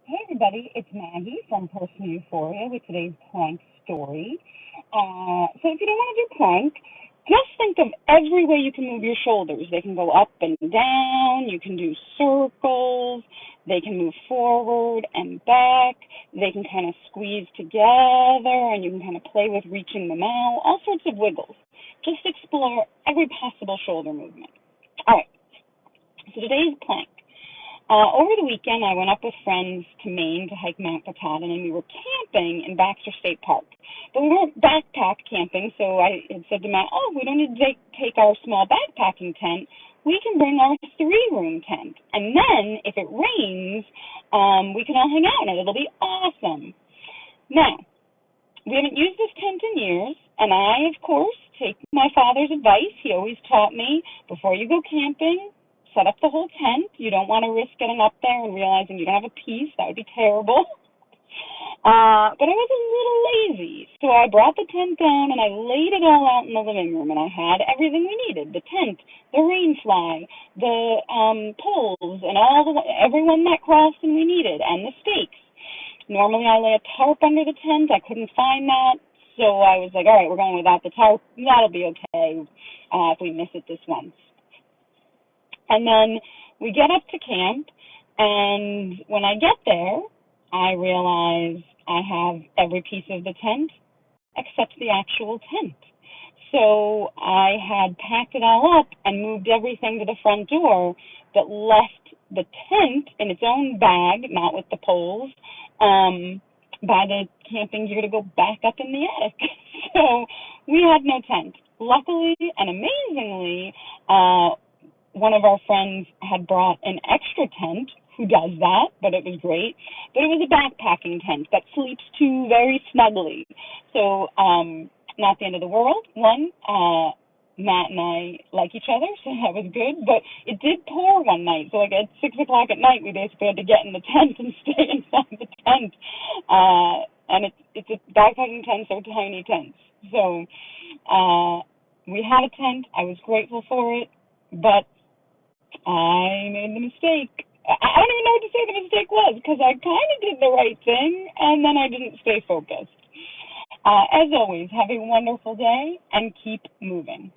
Hey everybody, it's Maggie from Personal Euphoria with today's plank story. So if you don't want to do plank, just think of every way you can move your shoulders. They can go up and down, you can do circles, they can move forward and back, they can kind of squeeze together, and you can kind of play with reaching them out, all sorts of wiggles. Just explore every possible shoulder movement. Alright, so today's plank. Over the weekend, I went up with friends to Maine to hike Mount Katahdin, and we were camping in Baxter State Park. But we weren't backpack camping, so I had said to Matt, we don't need to take our small backpacking tent. We can bring our three-room tent. And then, if it rains, we can all hang out in it. It'll be awesome. Now, we haven't used this tent in years, and I, of course, take my father's advice. He always taught me, before you go camping, set up the whole tent. You don't want to risk getting up there and realizing you don't have a piece. That would be terrible. But I was a little lazy, so I brought the tent down and I laid it all out in the living room, and I had everything we needed: the tent, the rain fly, the poles, and every one that crossed and we needed, and the stakes. Normally I lay a tarp under the tent. I couldn't find that, so I was like, all right, we're going without the tarp. That'll be okay if we miss it this once. And then we get up to camp, and when I get there, I realize I have every piece of the tent except the actual tent. So I had packed it all up and moved everything to the front door, but left the tent in its own bag, not with the poles, by the camping gear to go back up in the attic. So we had no tent. Luckily and amazingly, one of our friends had brought an extra tent. Who does that? But it was great. But it was a backpacking tent that sleeps two very snugly. So, not the end of the world. One, Matt and I like each other, so that was good. But it did pour one night. So, like at 6 o'clock at night, we basically had to get in the tent and stay inside the tent. And it's a backpacking tent, so tiny tents. So, we had a tent. I was grateful for it. But I made the mistake. I don't even know what to say the mistake was, because I kind of did the right thing, and then I didn't stay focused. As always, have a wonderful day, and keep moving.